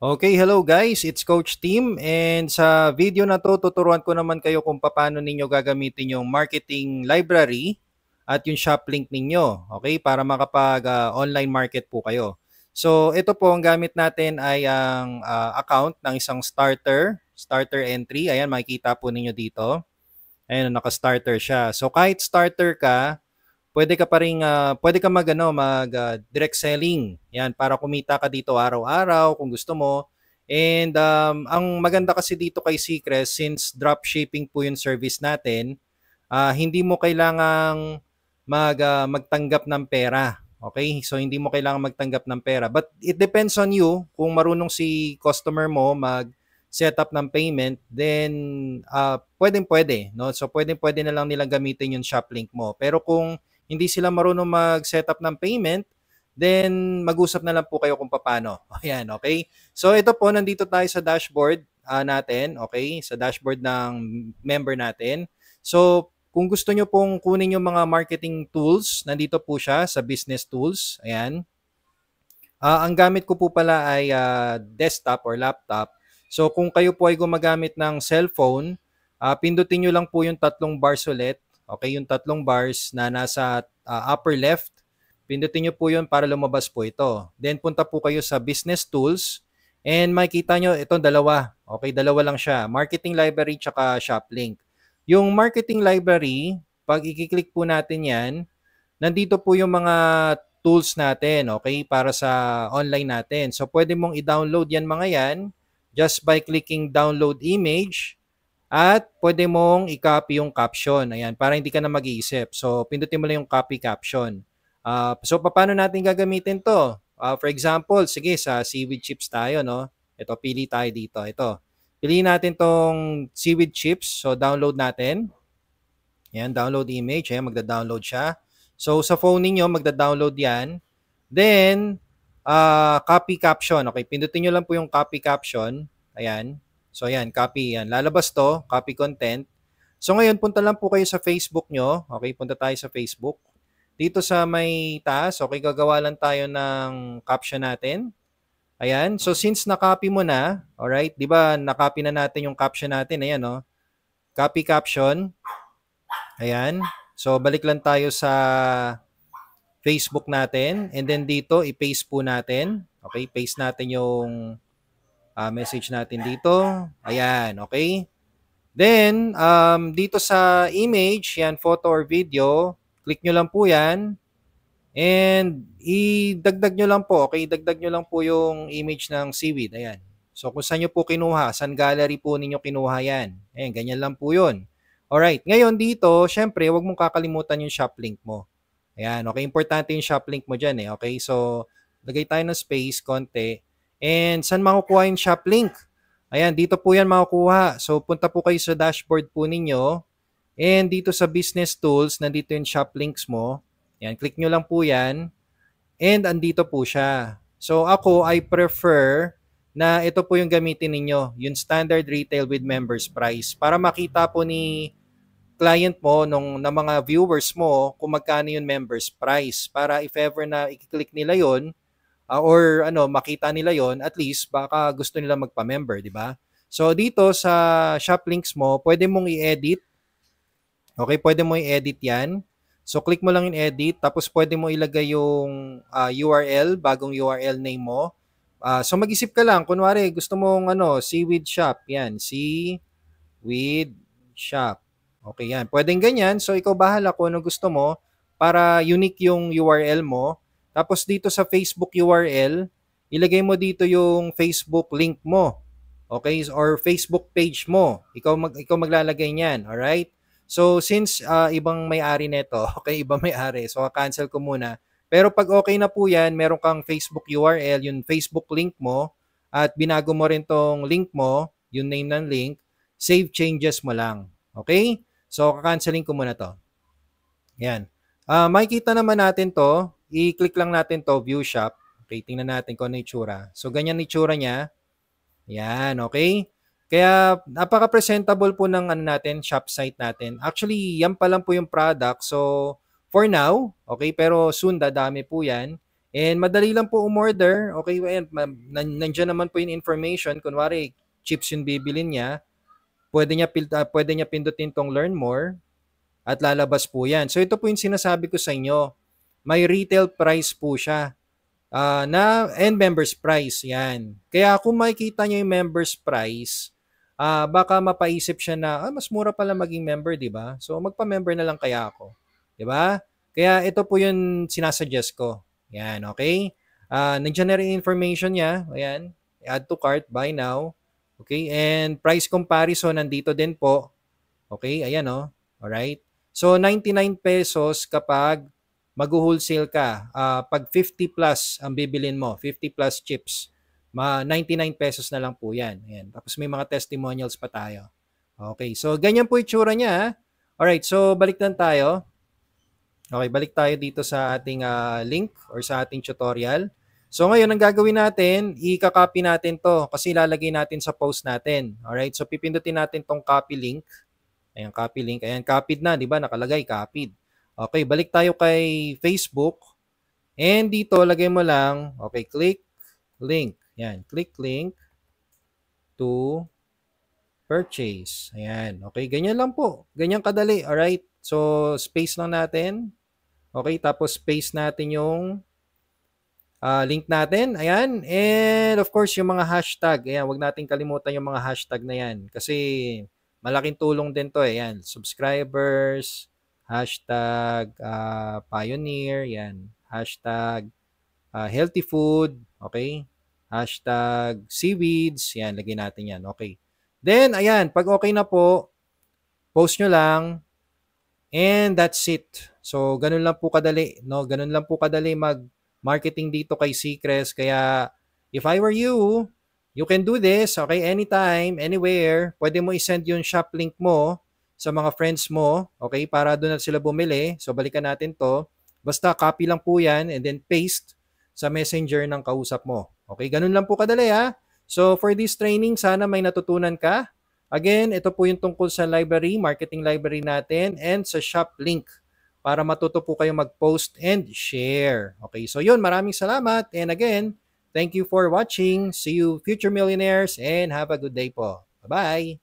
Okay, hello guys, it's Coach Tim and sa video na to tuturuan ko naman kayo kung paano ninyo gagamitin yung marketing library at yung shop link ninyo, okay, para makapag online market po kayo. So ito po ang gamit natin ay ang account ng isang starter entry. Ayan, makikita po ninyo dito. Ayan, naka-starter siya. So kahit starter ka, pwede ka pa ring pwede ka direct selling. Yan para kumita ka dito araw-araw kung gusto mo. And ang maganda kasi dito kay Seacrest, since drop shipping po yung service natin, hindi mo kailangang magtanggap ng pera. Okay? So hindi mo kailangan magtanggap ng pera. But it depends on you kung marunong si customer mo mag setup ng payment, then pwedeng-pwede, no? So pwedeng-pwede na lang nilang gamitin yung shop link mo. Pero kung hindi sila marunong mag-setup ng payment, then mag-usap na lang po kayo kung paano. Ayan, okay? So ito po, nandito tayo sa dashboard natin, okay? Sa dashboard ng member natin. So kung gusto nyo pong kunin yung mga marketing tools, nandito po siya sa business tools. Ayan. Ang gamit ko po pala ay desktop or laptop. So kung kayo po ay gumagamit ng cellphone, pindutin nyo lang po yung tatlong bars ulit. Okay, yung tatlong bars na nasa upper left. Pindutin nyo po yun para lumabas po ito. Then punta po kayo sa business tools and makikita nyo itong dalawa. Okay, dalawa lang siya. Marketing library tsaka shop link. Yung marketing library, pag i-click po natin yan, nandito po yung mga tools natin, okay, para sa online natin. So, pwede mong i-download yan mga yan just by clicking download image at pwede mong i-copy yung caption. Ayan, para hindi ka na mag-iisip. So, pindutin mo lang yung copy caption. So, paano natin gagamitin to? For example, sige, sa seaweed chips tayo, no? Ito, pili tayo dito. Ito. Piliin natin tong seaweed chips. So, download natin. Ayan, download image. Ayan, magda-download siya. So, sa phone ninyo, magda-download yan. Then, copy caption. Okay, pindutin nyo lang po yung copy caption. Ayan. So, ayan, copy. Yan. Lalabas to, copy content. So, ngayon, punta lang po kayo sa Facebook nyo. Okay, punta tayo sa Facebook. Dito sa may taas, okay, gagawa lang tayo ng caption natin. Ayan. So, since na-copy mo na, alright, di ba, na-copy na natin yung caption natin. Ayan, no? Copy caption. Ayan. So, balik lang tayo sa Facebook natin. And then dito, i-paste po natin. Okay, paste natin yung message natin dito. Ayan, okay. Then, dito sa image, yan, photo or video, click nyo lang po yan. And idagdag nyo lang po, okay? Idagdag nyo lang po yung image ng seaweed. Ayan. So, kung saan nyo po kinuha, saan gallery po ninyo kinuha yan. Ayan, ganyan lang po yun. Alright, ngayon dito, syempre, wag mong kakalimutan yung shop link mo. Ayan, okay, importante yung shop link mo dyan eh, okay? So, lagay tayo ng space, konti. And saan makukuha yung shop link? Ayan, dito po yan makukuha. So, punta po kayo sa dashboard po ninyo. And dito sa business tools, nandito yung shop links mo. Ayan, click nyo lang po yan. And andito po siya. So, ako, I prefer na ito po yung gamitin ninyo, yung standard retail with members price. Para makita po ni client mo, ng mga viewers mo, kung magkano yung members price. Para if ever na i-click nila yon or makita nila yon, at least baka gusto nila magpa-member, di ba? So dito sa shop links mo, pwede mong i-edit. Okay, pwede mo i-edit yan. So click mo lang yung edit, tapos pwede mo ilagay yung URL, bagong URL name mo. So mag-isip ka lang, kunwari gusto mong seaweed shop, yan, seaweed shop. Okay, yan. Pwedeng ganyan. So, ikaw bahala kung ano gusto mo para unique yung URL mo. Tapos, dito sa Facebook URL, ilagay mo dito yung Facebook link mo. Okay? Or Facebook page mo. Ikaw maglalagay niyan. Alright? So, since ibang may-ari nito, okay, ibang may-ari. So, cancel ko muna. Pero pag okay na po yan, meron kang Facebook URL, yung Facebook link mo, at binago mo rin tong link mo, yung name ng link, save changes mo lang. Okay? So, kakanceling ko muna to. Yan. Makikita naman natin to. I-click lang natin to, view shop. Okay, tingnan natin kung ano itsura. So, ganyan itsura niya. Yan, okay? Kaya, napaka-presentable po ng natin, shop site natin. Actually, yan pa lang po yung product. So, for now, okay, pero soon dadami po yan. And madali lang po umorder. Okay, and nandiyan naman po yung information. Kunwari, chips yung bibilin niya. Pwede niya pindutin tong learn more at lalabas po yan. So ito po yung sinasabi ko sa inyo. May retail price po siya. And members price, yan. Kaya kung makikita niyo yung members price, baka mapaisip siya na, mas mura pala maging member, di ba? So magpa-member na lang kaya ako. Di ba? Kaya ito po yung sinasuggest ko. Yan, okay? Nandiyan na rin information niya. Ayan. Add to cart, buy now. Okay? And price comparison, nandito din po. Okay? Ayan, oh. Alright? So, 99 pesos kapag mag-wholesale ka. Pag 50 plus ang bibilin mo, 50 plus chips, 99 pesos na lang po yan. Ayan. Tapos may mga testimonials pa tayo. Okay, so ganyan po itsura niya. Alright, so balik lang tayo. Okay, balik tayo dito sa ating link or sa ating tutorial. So ngayon, ang gagawin natin, i-copy natin to kasi ilalagay natin sa post natin. Alright, so pipindutin natin tong copy link. Ayan, copy link. Ayan, copied na, di ba? Nakalagay, copied. Okay, balik tayo kay Facebook. And dito, lagay mo lang, okay, click link. Ayan, click link to purchase. Ayan, okay, ganyan lang po. Ganyan kadali, alright? So, space lang natin. Okay, tapos space natin yung link natin. Ayan, and of course, yung mga hashtag. Ayan, wag natin kalimutan yung mga hashtag na yan. Kasi, malaking tulong din to eh. Ayan, subscribers, hashtag pioneer, yan. Hashtag healthy food, okay? Hashtag seaweeds, yan, lagyan natin yan, okay. Then, ayan, pag okay na po, post nyo lang, and that's it. So, ganun lang po kadali, no? Ganun lang po kadali mag-marketing dito kay Seacrest. Kaya, if I were you, you can do this, okay? Anytime, anywhere. Pwede mo i-send yung shop link mo sa mga friends mo, okay? Para doon na sila bumili. So, balikan natin to. Basta copy lang po yan and then paste sa messenger ng kausap mo. Okay, ganun lang po kadali ha. So for this training, sana may natutunan ka. Again, ito po yung tungkol sa library, marketing library natin and sa shop link para matuto po kayo mag-post and share. Okay, so yun, maraming salamat. And again, thank you for watching. See you future millionaires and have a good day po. Bye-bye!